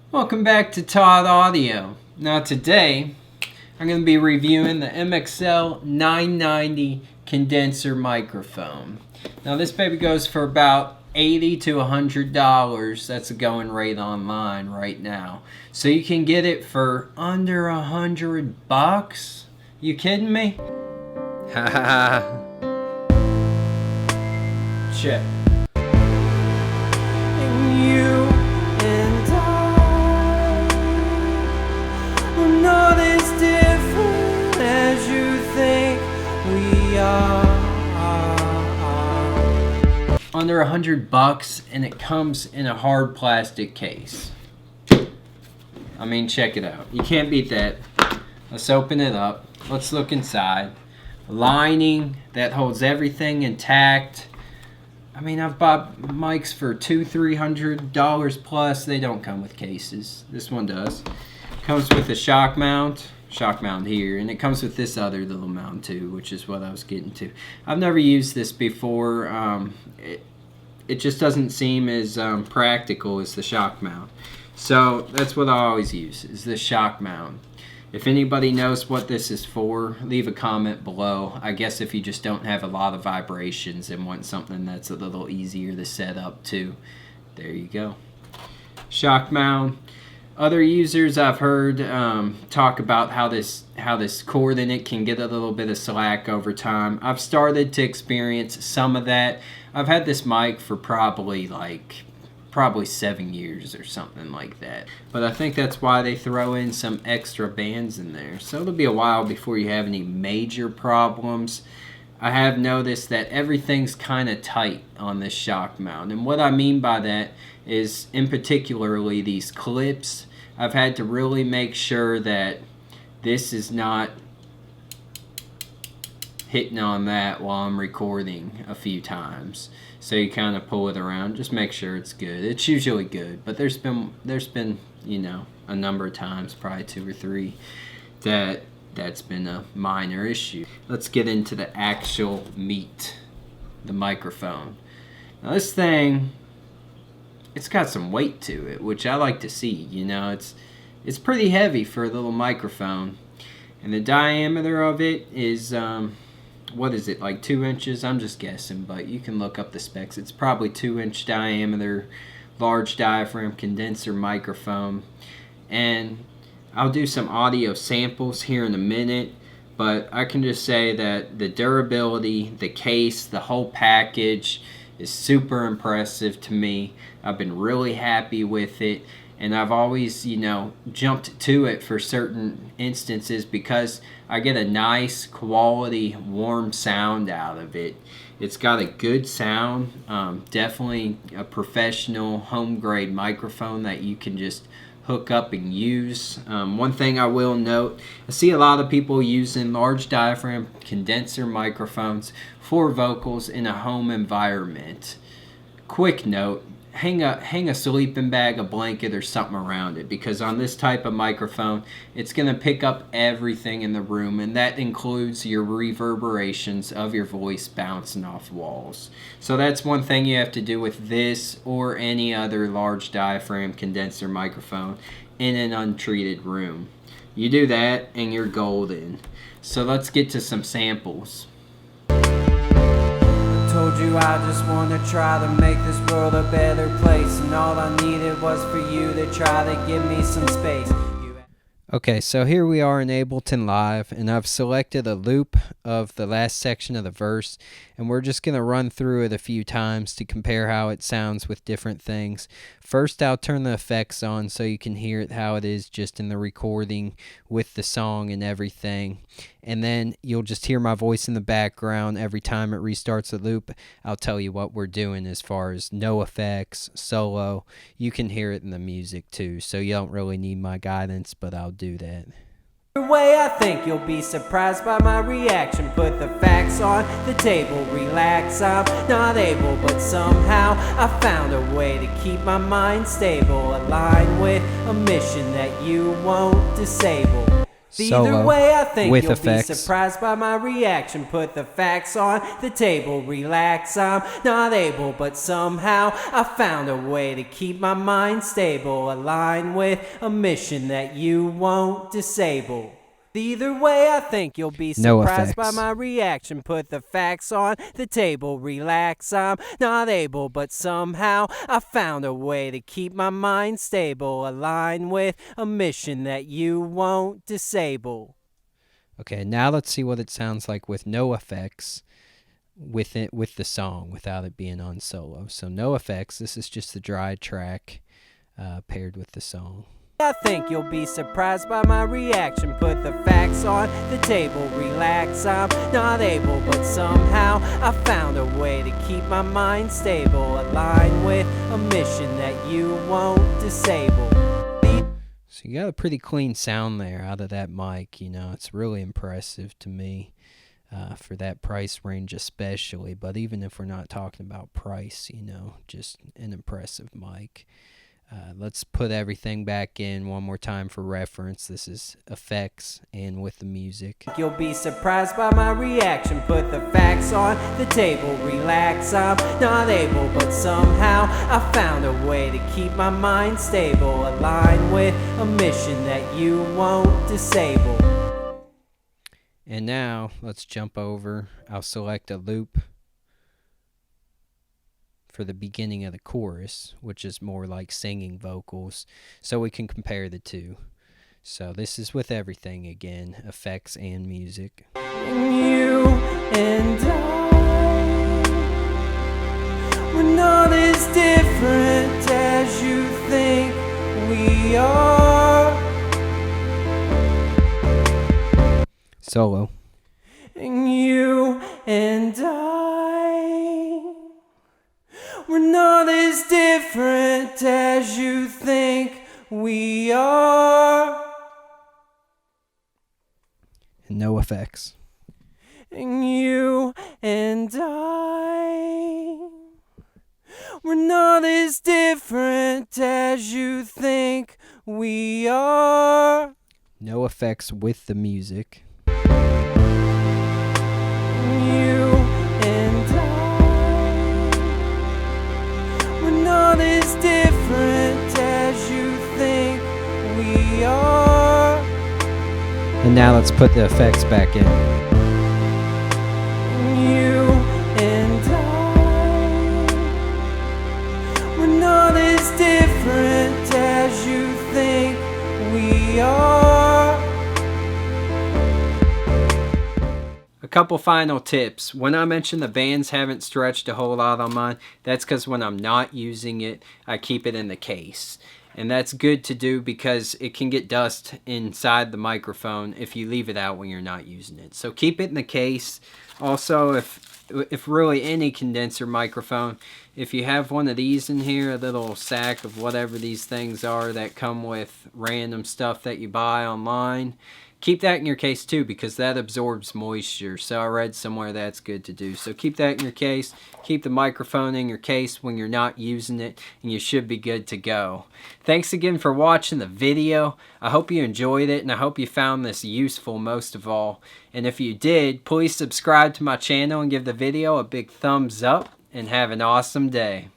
Welcome back to Todd Audio. Now today, I'm going to be reviewing the MXL 990 condenser microphone. Now this baby goes for about $80 to $100. That's a going rate online right now. So you can get it for under $100. You kidding me? Haha. Check. And you and I are not as different as you think we are. Under $100, and it comes in a hard plastic case. I mean, check it out. You can't beat that. Let's open it up. Let's look inside. Lining that holds everything intact. I mean, I've bought mics for $200-300 plus. They don't come with cases. This one does. Comes with a shock mount here, and it comes with this other little mount too, which is what I was getting to. I've never used this before. It just doesn't seem as practical as the shock mount. So that's what I always use, is this shock mount. If anybody knows what this is for, leave a comment below. I guess if you just don't have a lot of vibrations and want something that's a little easier to set up too. There you go. Shock mount. Other users I've heard talk about how this cord in it can get a little bit of slack over time. I've started to experience some of that. I've had this mic for probably 7 years or something like that. But I think that's why they throw in some extra bands in there. So it'll be a while before you have any major problems. I have noticed that everything's kind of tight on this shock mount. And what I mean by that is, in particularly these clips, I've had to really make sure that this is not hitting on that while I'm recording a few times. So you kind of pull it around, just make sure it's good. It's usually good, but there's been you know, a number of times, probably 2 or 3, that's been a minor issue. Let's get into the actual meat, the microphone. Now this thing, it's got some weight to it, which I like to see. You know, it's pretty heavy for a little microphone, and the diameter of it is what is it, like 2 inches? I'm just guessing, but you can look up the specs. It's probably 2-inch diameter, large diaphragm condenser microphone. And I'll do some audio samples here in a minute, but I can just say that the durability, the case, the whole package is super impressive to me. I've been really happy with it. And I've always, you know, jumped to it for certain instances because I get a nice quality warm sound out of it. It's got a good sound, definitely a professional home grade microphone that you can just hook up and use. One thing I will note, I see a lot of people using large diaphragm condenser microphones for vocals in a home environment. Quick note, hang a sleeping bag, a blanket, or something around it, because on this type of microphone, it's going to pick up everything in the room, and that includes your reverberations of your voice bouncing off walls. So that's one thing you have to do with this or any other large diaphragm condenser microphone in an untreated room. You do that and you're golden. So let's get to some samples. Told you I just want to try to make this world a better place, and all I needed was for you to try to give me some space. Okay, so here we are in Ableton Live, and I've selected a loop of the last section of the verse, and we're just going to run through it a few times to compare how it sounds with different things. First, I'll turn the effects on so you can hear it how it is just in the recording with the song and everything. And then you'll just hear my voice in the background every time it restarts the loop. I'll tell you what we're doing as far as no effects, solo. You can hear it in the music too, so you don't really need my guidance, but I'll do that. Way I think you'll be surprised by my reaction. Put the facts on the table, relax. I'm not able, but somehow I found a way to keep my mind stable, aligned with a mission that you won't disable. solo way, I think with you'll effects. be surprised by my reaction. Put the facts on the table, relax. I'm not able, but somehow I found a way to keep my mind stable, aligned with a mission that you won't disable. Either way, I think you'll be surprised by my reaction. Put the facts on the table, relax. I'm not able, but somehow I found a way to keep my mind stable, aligned with a mission that you won't disable. Okay, now let's see what it sounds like with no effects with the song, without it being on solo. So no effects. This is just the dry track paired with the song. I think you'll be surprised by my reaction. Put the facts on the table, relax. I'm not able, but somehow I found a way to keep my mind stable, aligned with a mission that you won't disable. So you got a pretty clean sound there out of that mic. You know, it's really impressive to me for that price range especially. But even if we're not talking about price, you know, just an impressive mic. Let's put everything back in one more time for reference. This is effects and with the music. You'll be surprised by my reaction. Put the facts on the table, relax. I'm not able, but somehow I found a way to keep my mind stable, aligned with a mission that you won't disable. And now let's jump over. I'll select a loop for the beginning of the chorus, which is more like singing vocals, so we can compare the two. So this is with everything again, effects and music. You and I, we're not as different as you think we are. Solo. You and I, we're not as different as you think we are. And no effects. You and I, we're not as different as you think we are. No effects with the music. Not as different as you think we are. And now let's put the effects back in. You and I, we're not as different as you think we are. A couple final tips. When I mention the bands haven't stretched a whole lot on mine, that's because when I'm not using it, I keep it in the case. And that's good to do because it can get dust inside the microphone if you leave it out when you're not using it. So keep it in the case. Also, if really any condenser microphone, if you have one of these in here, a little sack of whatever these things are that come with random stuff that you buy online, keep that in your case too, because that absorbs moisture. So I read somewhere that's good to do. So keep that in your case. Keep the microphone in your case when you're not using it, and you should be good to go. Thanks again for watching the video. I hope you enjoyed it, and I hope you found this useful most of all. And if you did, please subscribe to my channel and give the video a big thumbs up, and have an awesome day.